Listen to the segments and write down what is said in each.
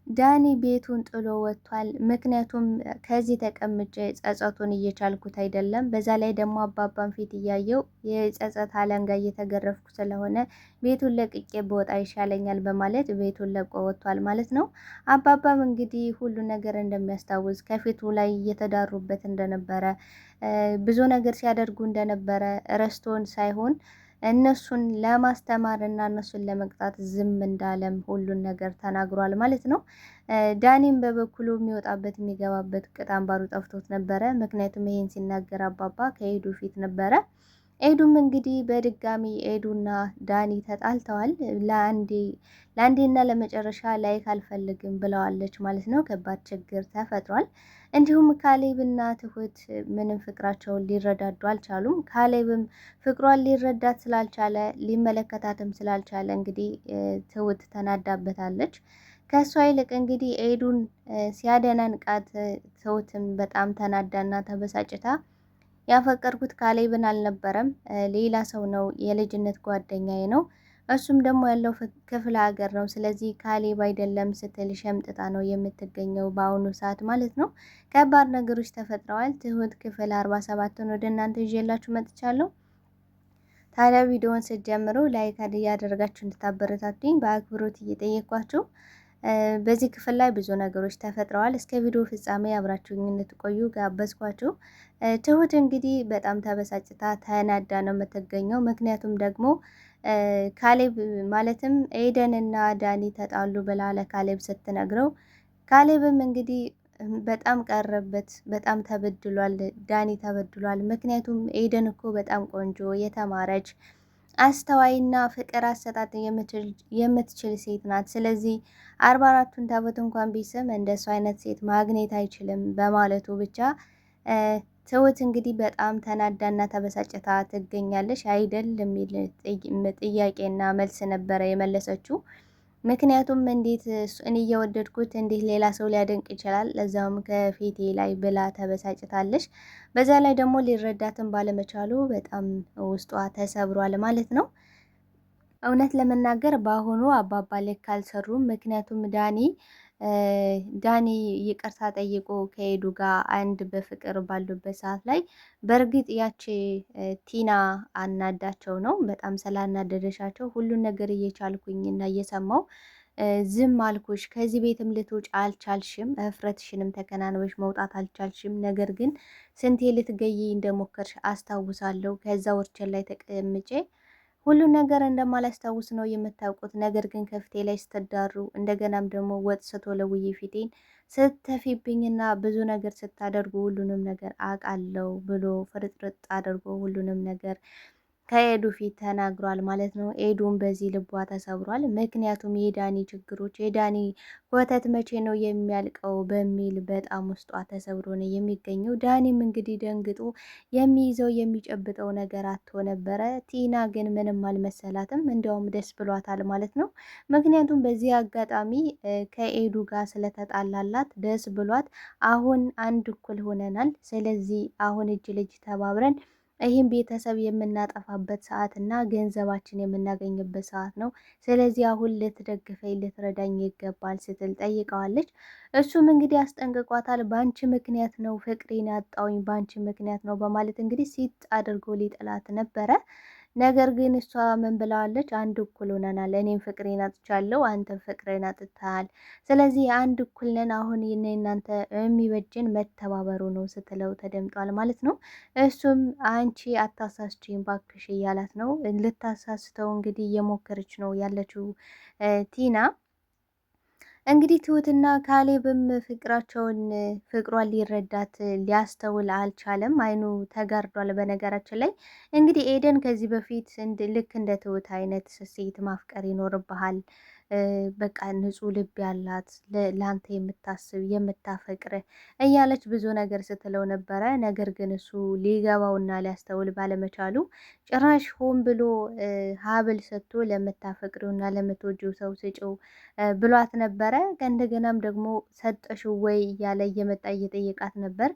ዳኒ ቤቱን ጥሎ ወጥቷል። ምክንያቱም ከዚህ ተቀምጬ ጸጸቱን እየቻልኩት አይደለም። በዛ ላይ ደግሞ አባባን ፊት እያየው የጸጸት አለንጋ እየተገረፍኩ ስለሆነ ቤቱን ለቅቄ በወጣ ይሻለኛል በማለት ቤቱን ለቆ ወጥቷል ማለት ነው። አባባም እንግዲህ ሁሉ ነገር እንደሚያስታውስ ከፊቱ ላይ እየተዳሩበት እንደነበረ ብዙ ነገር ሲያደርጉ እንደነበረ ረስቶን ሳይሆን እነሱን ለማስተማር እና እነሱን ለመቅጣት ዝም እንዳለም ሁሉን ነገር ተናግሯል ማለት ነው። ዳኒም በበኩሉ የሚወጣበት የሚገባበት ቅጥ አምባሩ ጠፍቶት ነበረ። ምክንያቱም ይሄን ሲናገር አባባ ከኤዱ ፊት ነበረ። ኤዱም እንግዲህ በድጋሚ ኤዱና ዳኒ ተጣልተዋል። ለአንዴና ለመጨረሻ ላይክ አልፈልግም ብለዋለች ማለት ነው። ከባድ ችግር ተፈጥሯል። እንዲሁም ካሌብና ትሁት ምንም ፍቅራቸውን ሊረዳዱ አልቻሉም። ካሌብም ፍቅሯን ሊረዳት ስላልቻለ ሊመለከታትም ስላልቻለ እንግዲህ ትሁት ተናዳበታለች። ከእሷ ይልቅ እንግዲህ ኤዱን ሲያደናንቃት ትሁትም በጣም ተናዳና ተበሳጭታ ያፈቀርኩት ካሌብን አልነበረም ሌላ ሰው ነው፣ የልጅነት ጓደኛዬ ነው፣ እሱም ደግሞ ያለው ክፍለ ሀገር ነው፣ ስለዚህ ካሌብ አይደለም ስትል ሸምጥጣ ነው የምትገኘው በአሁኑ ሰዓት ማለት ነው። ከባድ ነገሮች ተፈጥረዋል። ትሁት ክፍል 47ን ወደ እናንተ ይዤላችሁ መጥቻለሁ። ታዲያ ቪዲዮውን ስትጀምሩ ላይክ እያደረጋችሁ እንድታበረታቱኝ በአክብሮት እየጠየኳችሁ በዚህ ክፍል ላይ ብዙ ነገሮች ተፈጥረዋል። እስከ ቪዲዮ ፍጻሜ አብራችሁኝ እንድትቆዩ ጋበዝኳችሁ። ትሁት እንግዲህ በጣም ተበሳጭታ ተናዳ ነው የምትገኘው። ምክንያቱም ደግሞ ካሌብ ማለትም ኤደን እና ዳኒ ተጣሉ ብላ ለካሌብ ስትነግረው ካሌብም እንግዲህ በጣም ቀረበት፣ በጣም ተበድሏል፣ ዳኒ ተበድሏል። ምክንያቱም ኤደን እኮ በጣም ቆንጆ የተማረች አስተዋይና ፍቅር አሰጣጥ የምትችል ሴት ናት። ስለዚህ 44ቱን ታቦት እንኳን ቢስም እንደሱ አይነት ሴት ማግኘት አይችልም በማለቱ ብቻ ትሁት እንግዲህ በጣም ተናዳና ተበሳጭታ ትገኛለች። አይደል የሚል ጥያቄና መልስ ነበረ የመለሰችው። ምክንያቱም እንዴት እኔ እየወደድኩት እንዴት ሌላ ሰው ሊያደንቅ ይችላል? ለዛውም ከፊቴ ላይ ብላ ተበሳጭታለች። በዛ ላይ ደግሞ ሊረዳትን ባለመቻሉ በጣም ውስጧ ተሰብሯል ማለት ነው። እውነት ለመናገር በአሁኑ አባባ ልክ አልሰሩም። ምክንያቱም ዳኒ ይቅርታ ጠይቆ ከኤዱ ጋር አንድ በፍቅር ባሉበት ሰዓት ላይ በእርግጥ ያቺ ቲና አናዳቸው ነው። በጣም ስላናደደሻቸው ሁሉን ነገር እየቻልኩኝና እየሰማው ዝም አልኩሽ። ከዚህ ቤትም ልትውጭ አልቻልሽም፣ እፍረትሽንም ተከናንበሽ መውጣት አልቻልሽም። ነገር ግን ስንቴ ልትገይ እንደሞከርሽ አስታውሳለሁ። ከዛ ወርቸን ላይ ተቀምጬ ሁሉን ነገር እንደማላስታውስ ነው የምታውቁት። ነገር ግን ከፍቴ ላይ ስትዳሩ እንደገናም ደግሞ ወጥ ስትወለውይ ፊቴን ስተፊብኝና ብዙ ነገር ስታደርጉ ሁሉንም ነገር አውቃለሁ ብሎ ፍርጥርጥ አድርጎ ሁሉንም ነገር ከኤዱ ፊት ተናግሯል ማለት ነው። ኤዱን በዚህ ልቧ ተሰብሯል። ምክንያቱም የዳኒ ችግሮች የዳኒ ወተት መቼ ነው የሚያልቀው በሚል በጣም ውስጧ ተሰብሮ ነው የሚገኘው። ዳኒም እንግዲህ ደንግጦ የሚይዘው የሚጨብጠው ነገር አጥቶ ነበረ። ቲና ግን ምንም አልመሰላትም፣ እንዲያውም ደስ ብሏታል ማለት ነው። ምክንያቱም በዚህ አጋጣሚ ከኤዱ ጋር ስለተጣላላት ደስ ብሏት አሁን አንድ እኩል ሆነናል፣ ስለዚህ አሁን እጅ ልጅ ተባብረን ይህም ቤተሰብ የምናጠፋበት ሰዓት እና ገንዘባችን የምናገኝበት ሰዓት ነው። ስለዚህ አሁን ልትደግፈኝ ልትረዳኝ ይገባል ስትል ጠይቀዋለች። እሱም እንግዲህ አስጠንቅቋታል። በአንቺ ምክንያት ነው ፍቅሬን ያጣውኝ፣ በአንቺ ምክንያት ነው በማለት እንግዲህ ሲጥ አድርጎ ሊጥላት ነበረ። ነገር ግን እሷ ምን ብለዋለች? አንድ እኩል ሆነናል። እኔም ፍቅሬን አጥቻለሁ፣ አንተም ፍቅሬን አጥተሃል። ስለዚህ አንድ እኩል ነን። አሁን እናንተ የሚበጅን መተባበሩ ነው ስትለው ተደምጧል ማለት ነው። እሱም አንቺ አታሳስቺኝ ባክሽ እያላት ነው። ልታሳስተው እንግዲህ እየሞከረች ነው ያለችው ቲና። እንግዲህ ትሁትና ካሌብም ፍቅሯን ሊረዳት ሊያስተውል አልቻለም። አይኑ ተጋርዷል። በነገራችን ላይ እንግዲህ ኤደን ከዚህ በፊት ልክ እንደ ትሁት አይነት ሴት ማፍቀር ይኖርብሃል፣ በቃ ንጹሕ ልብ ያላት ለአንተ የምታስብ የምታፈቅር እያለች ብዙ ነገር ስትለው ነበረ። ነገር ግን እሱ ሊገባውና ሊያስተውል ባለመቻሉ ጭራሽ ሆን ብሎ ሀብል ሰጥቶ ለምታፈቅሪውና ለምትወጂው ሰው ስጪው ብሏት ነበረ። ከእንደገናም ደግሞ ሰጠሽው ወይ እያለ እየመጣ እየጠየቃት ነበር።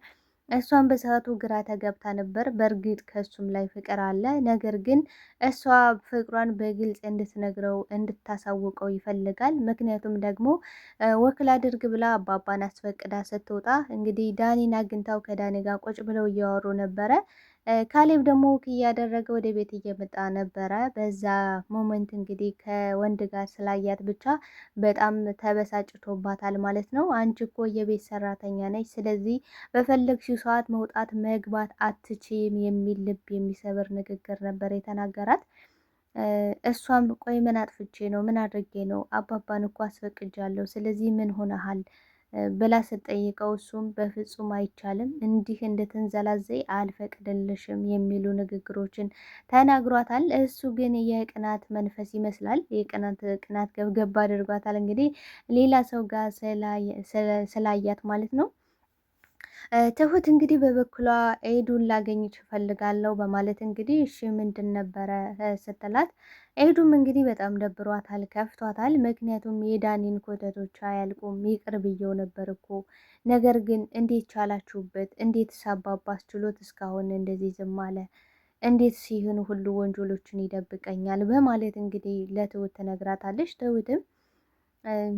እሷን በሰዓቱ ግራ ተገብታ ነበር። በእርግጥ ከሱም ላይ ፍቅር አለ። ነገር ግን እሷ ፍቅሯን በግልጽ እንድትነግረው እንድታሳውቀው ይፈልጋል። ምክንያቱም ደግሞ ወክል አድርግ ብላ አባባን አስፈቅዳ ስትወጣ እንግዲህ ዳኒን አግኝታው ከዳኒ ጋር ቁጭ ብለው እያወሩ ነበረ። ካሌብ ደግሞ ወክ እያደረገ ወደ ቤት እየመጣ ነበረ። በዛ ሞመንት እንግዲህ ከወንድ ጋር ስላያት ብቻ በጣም ተበሳጭቶባታል ማለት ነው። አንቺ እኮ የቤት ሰራተኛ ነች፣ ስለዚህ በፈለግሽው ሰዓት መውጣት መግባት አትችም የሚል ልብ የሚሰብር ንግግር ነበር የተናገራት። እሷም ቆይ ምን አጥፍቼ ነው? ምን አድርጌ ነው? አባባን እኮ አስፈቅጃለሁ፣ ስለዚህ ምን ሆነሃል ብላ ስትጠይቀው እሱም በፍጹም አይቻልም፣ እንዲህ እንድትንዘላዘይ አልፈቅድልሽም የሚሉ ንግግሮችን ተናግሯታል። እሱ ግን የቅናት መንፈስ ይመስላል፣ ቅናት ገብገባ አድርጓታል። እንግዲህ ሌላ ሰው ጋር ስላያት ማለት ነው። ትሁት እንግዲህ በበኩሏ ኤዱን ላገኝሽ እፈልጋለሁ በማለት እንግዲህ እሺ ምንድን ነበረ ስትላት፣ ኤዱም እንግዲህ በጣም ደብሯታል፣ ከፍቷታል። ምክንያቱም የዳኒን ኮተቶች አያልቁም፣ ይቅር ብዬው ነበር እኮ ነገር ግን እንዴት ቻላችሁበት? እንዴት ሳባባስ ችሎት እስካሁን እንደዚህ ዝም አለ? እንዴት ሲሆን ሁሉ ወንጀሎችን ይደብቀኛል? በማለት እንግዲህ ለትሁት ትነግራታለች። ትሁትም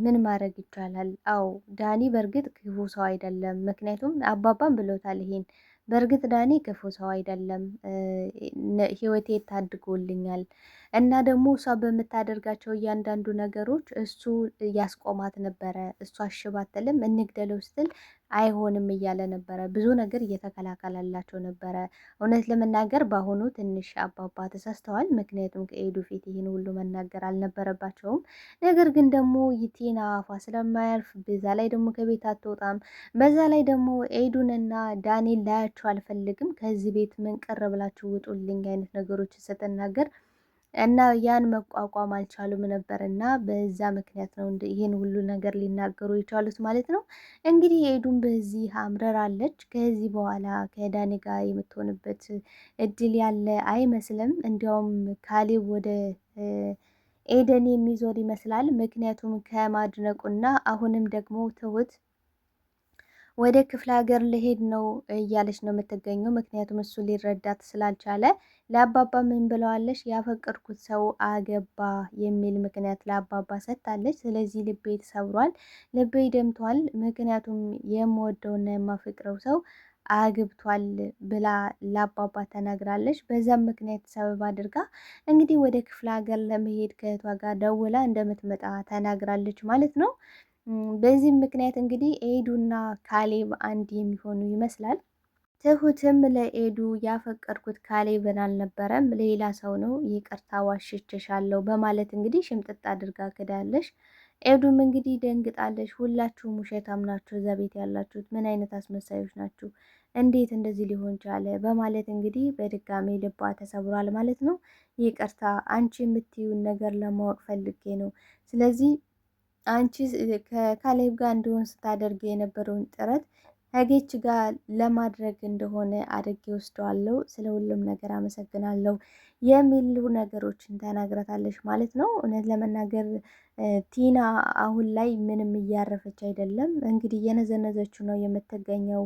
ምን ማድረግ ይቻላል? አዎ ዳኒ በእርግጥ ክፉ ሰው አይደለም። ምክንያቱም አባባም ብሎታል ይሄን። በእርግጥ ዳኒ ክፉ ሰው አይደለም፣ ህይወቴ ታድጎልኛል እና ደግሞ እሷ በምታደርጋቸው እያንዳንዱ ነገሮች እሱ ያስቆማት ነበረ። እሷ አሽባትልም እንግደለው ስትል አይሆንም እያለ ነበረ። ብዙ ነገር እየተከላከላላቸው ነበረ። እውነት ለመናገር በአሁኑ ትንሽ አባባ ተሳስተዋል። ምክንያቱም ከኤዱ ፊት ይህን ሁሉ መናገር አልነበረባቸውም። ነገር ግን ደግሞ ይቲና አፏ ስለማያልፍ በዛ ላይ ደግሞ ከቤት አትወጣም። በዛ ላይ ደግሞ ኤዱንና ዳኒን ላያቸው አልፈልግም፣ ከዚህ ቤት ምን ቀረ ብላችሁ ውጡልኝ አይነት ነገሮች ስትናገር እና ያን መቋቋም አልቻሉም ነበር እና በዛ ምክንያት ነው ይህን ሁሉ ነገር ሊናገሩ የቻሉት ማለት ነው። እንግዲህ ኤዱን በዚህ አምረራለች። ከዚህ በኋላ ከዳኒ ጋር የምትሆንበት እድል ያለ አይመስልም። እንዲያውም ካሌብ ወደ ኤደን የሚዞር ይመስላል። ምክንያቱም ከማድነቁና አሁንም ደግሞ ትሁት ወደ ክፍለ ሀገር ልሄድ ነው እያለች ነው የምትገኘው። ምክንያቱም እሱ ሊረዳት ስላልቻለ ለአባባ ምን ብለዋለች? ያፈቀድኩት ሰው አገባ የሚል ምክንያት ለአባባ ሰጥታለች። ስለዚህ ልቤ ተሰብሯል፣ ልቤ ደምቷል፣ ምክንያቱም የምወደውና የማፈቅረው ሰው አግብቷል ብላ ለአባባ ተናግራለች። በዛም ምክንያት ሰበብ አድርጋ እንግዲህ ወደ ክፍለ ሀገር ለመሄድ ከእህቷ ጋር ደውላ እንደምትመጣ ተናግራለች ማለት ነው። በዚህም ምክንያት እንግዲህ ኤዱና ካሌብ አንድ የሚሆኑ ይመስላል። ትሁትም ለኤዱ ያፈቀድኩት ካሌብን አልነበረም ሌላ ሰው ነው፣ ይቅርታ ዋሽቼሻለሁ በማለት እንግዲህ ሽምጥጥ አድርጋ ክዳለች። ኤዱም እንግዲህ ደንግጣለች። ሁላችሁም ውሸታም ናችሁ፣ እዛ ቤት ያላችሁት ምን አይነት አስመሳዮች ናችሁ? እንዴት እንደዚህ ሊሆን ቻለ? በማለት እንግዲህ በድጋሚ ልቧ ተሰብሯል ማለት ነው። ይቅርታ አንቺ የምትዩን ነገር ለማወቅ ፈልጌ ነው። ስለዚህ አንቺ ከካሌብ ጋር እንደሆን ስታደርግ የነበረውን ጥረት ከጌች ጋር ለማድረግ እንደሆነ አድርጌ ወስደዋለሁ። ስለ ሁሉም ነገር አመሰግናለሁ የሚሉ ነገሮችን ተናግራታለች ማለት ነው። እውነት ለመናገር ቲና አሁን ላይ ምንም እያረፈች አይደለም። እንግዲህ እየነዘነዘችው ነው የምትገኘው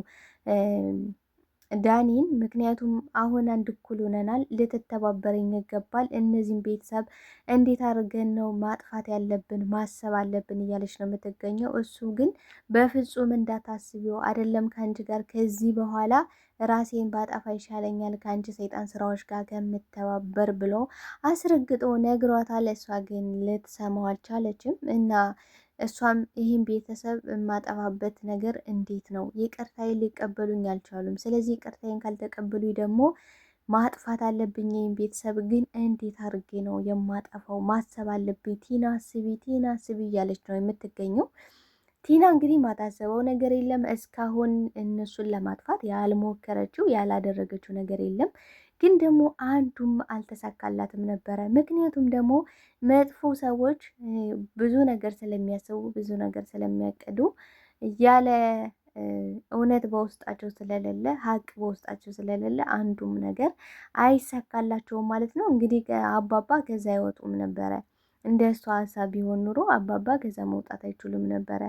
ዳኒን። ምክንያቱም አሁን አንድ እኩል ሆነናል፣ ልትተባበረኝ ይገባል። እነዚህም ቤተሰብ እንዴት አድርገን ነው ማጥፋት ያለብን ማሰብ አለብን እያለች ነው የምትገኘው። እሱ ግን በፍጹም እንዳታስቢው አይደለም ከአንቺ ጋር ከዚህ በኋላ ራሴን ባጠፋ ይሻለኛል ከአንቺ ሰይጣን ስራዎች ጋር ከምተባበር ብሎ አስረግጦ ነግሯታል። እሷ ግን ልትሰማው አልቻለችም እና እሷም ይህን ቤተሰብ የማጠፋበት ነገር እንዴት ነው? ይቅርታዬን ሊቀበሉኝ አልቻሉም። ስለዚህ ይቅርታዬን ካልተቀበሉኝ ደግሞ ማጥፋት አለብኝ። ይህን ቤተሰብ ግን እንዴት አድርጌ ነው የማጠፋው? ማሰብ አለብኝ። ቲና አስቢ፣ ቲና አስቢ እያለች ነው የምትገኘው። ቲና እንግዲህ ማታሰበው ነገር የለም። እስካሁን እነሱን ለማጥፋት ያልሞከረችው ያላደረገችው ነገር የለም። ግን ደግሞ አንዱም አልተሳካላትም ነበረ። ምክንያቱም ደግሞ መጥፎ ሰዎች ብዙ ነገር ስለሚያስቡ ብዙ ነገር ስለሚያቅዱ ያለ እውነት በውስጣቸው ስለሌለ ሀቅ በውስጣቸው ስለሌለ አንዱም ነገር አይሳካላቸውም ማለት ነው። እንግዲህ አባባ ከዛ አይወጡም ነበረ። እንደ እሷ ሀሳብ ቢሆን ኑሮ አባባ ከዛ መውጣት አይችሉም ነበረ።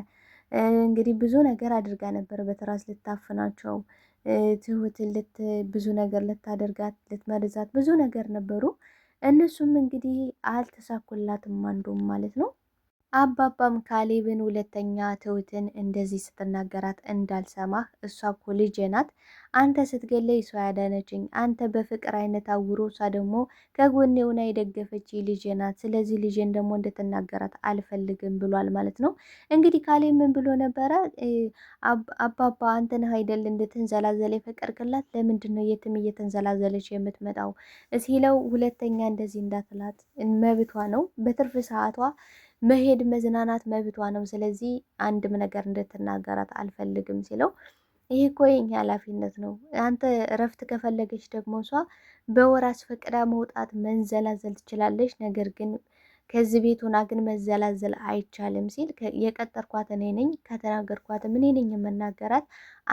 እንግዲህ ብዙ ነገር አድርጋ ነበር በትራስ ልታፍናቸው ትሁትን ብዙ ነገር ልታደርጋት ልትመርዛት ብዙ ነገር ነበሩ። እነሱም እንግዲህ አልተሳኩላትም አንዱም ማለት ነው። አባባም ካሌብን ሁለተኛ ትሁትን እንደዚህ ስትናገራት እንዳልሰማህ፣ እሷ እኮ ልጄ ናት፣ አንተ ስትገለይ እሷ ያዳነችኝ፣ አንተ በፍቅር አይነት አውሮ እሷ ደግሞ ከጎኔ ሆና የደገፈች ልጄ ናት፣ ስለዚህ ልጄን ደግሞ እንድትናገራት አልፈልግም ብሏል ማለት ነው። እንግዲህ ካሌብ ምን ብሎ ነበረ? አባባ አንተ ነህ አይደል እንድትንዘላዘለ የፈቀድክላት፣ ለምንድን ነው የትም እየተንዘላዘለች የምትመጣው ሲለው፣ ሁለተኛ እንደዚህ እንዳትላት መብቷ ነው፣ በትርፍ ሰዓቷ መሄድ መዝናናት መብቷ ነው። ስለዚህ አንድም ነገር እንድትናገራት አልፈልግም ሲለው፣ ይህ እኮ የኛ ኃላፊነት ነው። አንተ እረፍት ከፈለገች ደግሞ እሷ በወር አስፈቅዳ መውጣት መንዘላዘል ትችላለች። ነገር ግን ከዚህ ቤት ሆና ግን መዘላዘል አይቻልም ሲል፣ የቀጠርኳት እኔ ነኝ፣ ከተናገርኳትም እኔ ነኝ የምናገራት፣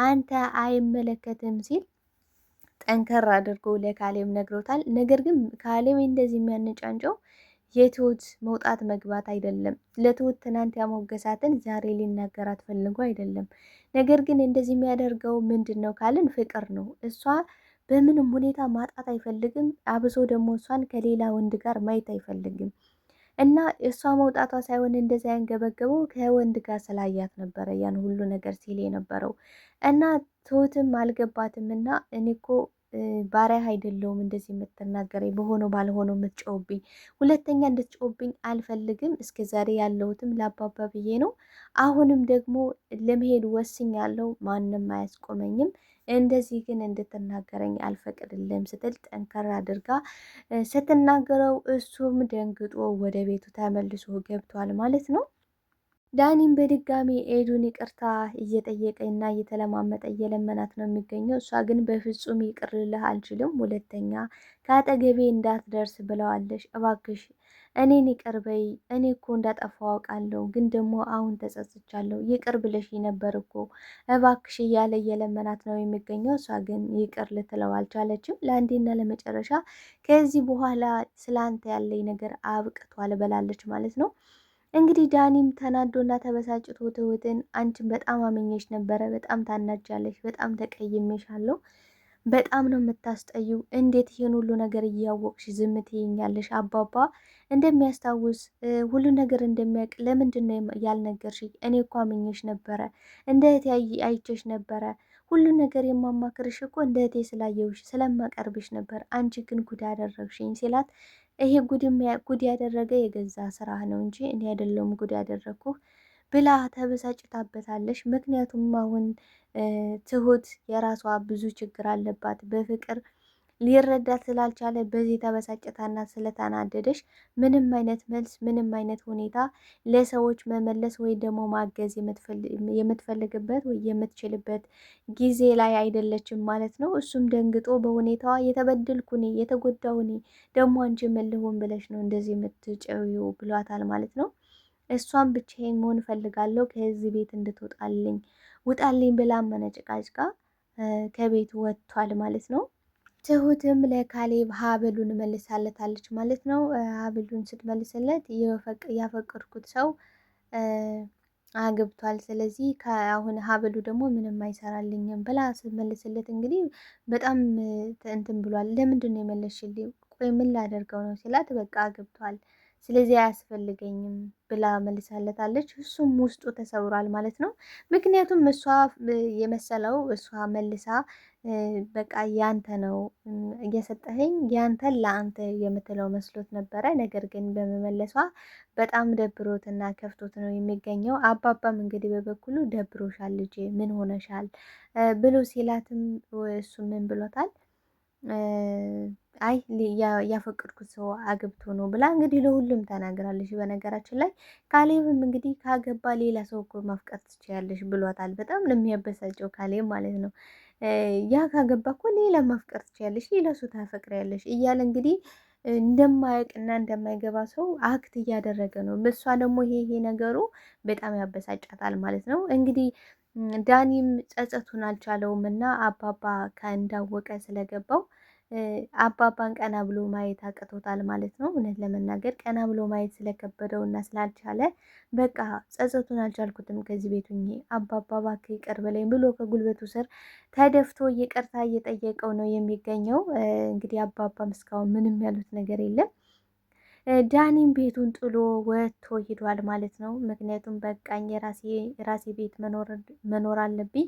አንተ አይመለከትም ሲል ጠንከር አድርጎ ለካሌብ ነግሮታል። ነገር ግን ካሌብ እንደዚህ የሚያነጫንጨው የትሁት መውጣት መግባት አይደለም። ለትሁት ትናንት ያሞገሳትን ዛሬ ሊናገራት ፈልጎ አይደለም። ነገር ግን እንደዚህ የሚያደርገው ምንድን ነው ካልን ፍቅር ነው። እሷ በምንም ሁኔታ ማጣት አይፈልግም። አብሶ ደግሞ እሷን ከሌላ ወንድ ጋር ማየት አይፈልግም። እና እሷ መውጣቷ ሳይሆን እንደዚያ ያንገበገበው ከወንድ ጋር ስላያት ነበረ ያን ሁሉ ነገር ሲል የነበረው እና ትሁትም አልገባትም። እና እኔ እኮ ባሪያ አይደለሁም እንደዚህ የምትናገረኝ በሆነው ባልሆነው የምትጮውብኝ፣ ሁለተኛ እንድትጮውብኝ አልፈልግም። እስከ ዛሬ ያለሁትም ለአባባ ብዬ ነው። አሁንም ደግሞ ለመሄድ ወስኛለሁ። ማንም አያስቆመኝም። እንደዚህ ግን እንድትናገረኝ አልፈቅድልም ስትል ጠንከር አድርጋ ስትናገረው እሱም ደንግጦ ወደ ቤቱ ተመልሶ ገብቷል ማለት ነው። ዳኒም በድጋሚ ኤዱን ይቅርታ እየጠየቀ እና እየተለማመጠ እየለመናት ነው የሚገኘው። እሷ ግን በፍጹም ይቅር ልልህ አልችልም፣ ሁለተኛ ከአጠገቤ እንዳትደርስ ብለዋለሽ። እባክሽ እኔን ይቅር በይ፣ እኔ እኮ እንዳጠፋው አውቃለሁ፣ ግን ደግሞ አሁን ተጸጽቻለሁ፣ ይቅር ብለሽ ነበር እኮ እባክሽ እያለ እየለመናት ነው የሚገኘው። እሷ ግን ይቅር ልትለው አልቻለችም። ለአንዴና ለመጨረሻ ከዚህ በኋላ ስላንተ ያለኝ ነገር አብቅቷል ብላለች ማለት ነው። እንግዲህ ዳኒም ተናዶና ተበሳጭቶ ትሁትን አንቺን በጣም አመኘሽ ነበረ፣ በጣም ታናጃለሽ፣ በጣም ተቀይሜሻለሁ፣ በጣም ነው የምታስጠዩ፣ እንዴት ይህን ሁሉ ነገር እያወቅሽ ዝም ትይኛለሽ? አባባ እንደሚያስታውስ ሁሉ ነገር እንደሚያውቅ ለምንድን ነው ያልነገርሽኝ? እኔ እኮ አመኘሽ ነበረ፣ እንደ እህቴ አይቼሽ ነበረ፣ ሁሉ ነገር የማማክርሽ እኮ እንደ እህቴ ስላየውሽ ስለማቀርብሽ ነበር፣ አንቺ ግን ጉድ አደረግሽኝ ሲላት፣ ይሄ ጉድ ያደረገ የገዛ ስራህ ነው እንጂ እኔ አይደለሁም ጉድ ያደረግኩህ ብላ ተበሳጭታበታለች። ምክንያቱም አሁን ትሁት የራሷ ብዙ ችግር አለባት በፍቅር ሊረዳት ስላልቻለ በዚህ ተበሳጭታና ስለተናደደች ምንም አይነት መልስ ምንም አይነት ሁኔታ ለሰዎች መመለስ ወይ ደግሞ ማገዝ የምትፈልግበት ወይ የምትችልበት ጊዜ ላይ አይደለችም ማለት ነው። እሱም ደንግጦ በሁኔታዋ የተበደልኩ እኔ የተጎዳው እኔ ደግሞ አንቺ መልሁን ብለሽ ነው እንደዚህ የምትጨዊው ብሏታል ማለት ነው። እሷም ብቻዬን መሆን እፈልጋለሁ ከዚህ ቤት እንድትወጣልኝ ውጣልኝ ብላ መነጭቃጭቃ ከቤቱ ወጥቷል ማለት ነው። ትሁትም ለካሌብ ሀብሉን መልሳለታለች ማለት ነው። ሀብሉን ስትመልስለት ያፈቀድኩት ሰው አግብቷል፣ ስለዚህ አሁን ሀብሉ ደግሞ ምንም አይሰራልኝም ብላ ስትመልስለት እንግዲህ በጣም እንትን ብሏል። ለምንድን ነው የመለስሽልኝ? ቆይ ምን ላደርገው ነው ሲላት፣ በቃ አግብቷል ስለዚህ አያስፈልገኝም ብላ መልሳለታለች። እሱም ውስጡ ተሰውሯል ማለት ነው። ምክንያቱም እሷ የመሰለው እሷ መልሳ በቃ ያንተ ነው እየሰጠኸኝ ያንተን ለአንተ የምትለው መስሎት ነበረ። ነገር ግን በመመለሷ በጣም ደብሮትና ከፍቶት ነው የሚገኘው። አባባም እንግዲህ በበኩሉ ደብሮሻል ልጄ ምን ሆነሻል ብሎ ሲላትም እሱ ምን ብሎታል? አይ ያፈቀድኩት ሰው አግብቶ ነው ብላ እንግዲህ ለሁሉም ተናግራለች። በነገራችን ላይ ካሌብም እንግዲህ ካገባ ሌላ ሰው እኮ ማፍቀር ትችያለሽ ብሏታል። በጣም ነው የሚያበሳጨው ካሌብ ማለት ነው። ያ ካገባ እኮ ሌላ ማፍቀር ትችያለሽ፣ ሌላ ሰው ታፈቅሪያለሽ እያለ እንግዲህ እንደማያውቅና እንደማይገባ ሰው አክት እያደረገ ነው። እሷ ደግሞ ይሄ ነገሩ በጣም ያበሳጫታል ማለት ነው። እንግዲህ ዳኒም ጸጸቱን አልቻለውም እና አባባ ከእንዳወቀ ስለገባው አባባን ቀና ብሎ ማየት አቅቶታል ማለት ነው። እውነት ለመናገር ቀና ብሎ ማየት ስለከበደው እና ስላልቻለ በቃ ጸጸቱን አልቻልኩትም ከዚህ ቤቱ አባባ እባክህ ይቅር በለኝ ብሎ ከጉልበቱ ስር ተደፍቶ ይቅርታ እየጠየቀው ነው የሚገኘው። እንግዲህ አባባም እስካሁን ምንም ያሉት ነገር የለም። ዳኒም ቤቱን ጥሎ ወጥቶ ሂዷል ማለት ነው። ምክንያቱም በቃኝ የራሴ ቤት መኖር አለብኝ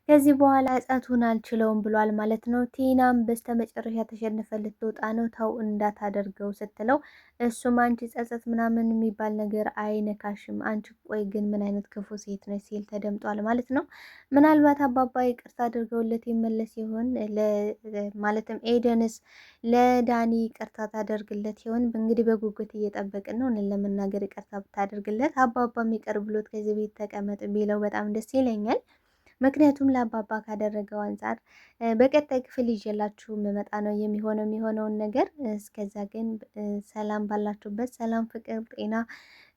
ከዚህ በኋላ ጸጸቱን አልችለውም ብሏል ማለት ነው። ቲናም በስተመጨረሻ ተሸንፈ ልትወጣ ነው ተው እንዳታደርገው ስትለው እሱም አንቺ ጸጸት ምናምን የሚባል ነገር አይነካሽም፣ አንቺ ቆይ ግን ምን አይነት ክፉ ሴት ነች ሲል ተደምጧል ማለት ነው። ምናልባት አባባ ይቅርታ አድርገውለት ይመለስ ይሆን? ማለትም ኤደንስ ለዳኒ ይቅርታ ታደርግለት ይሆን? እንግዲህ በጉጉት እየጠበቅን ነው። ለመናገር ይቅርታ ብታደርግለት አባባም ይቅር ብሎት ከዚህ ቤት ተቀመጥ ቢለው በጣም ደስ ይለኛል። ምክንያቱም ለአባባ ካደረገው አንጻር በቀጣይ ክፍል ይዤላችሁ መመጣ ነው የሚሆነውን ነገር። እስከዛ ግን ሰላም ባላችሁበት፣ ሰላም፣ ፍቅር፣ ጤና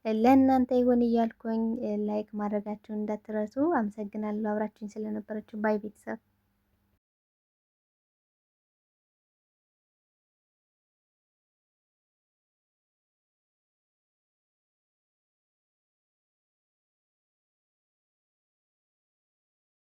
ለእናንተ ይሆን እያልኩኝ ላይክ ማድረጋችሁን እንዳትረሱ። አመሰግናለሁ አብራችሁኝ ስለነበረችሁ። ባይ ቤተሰብ።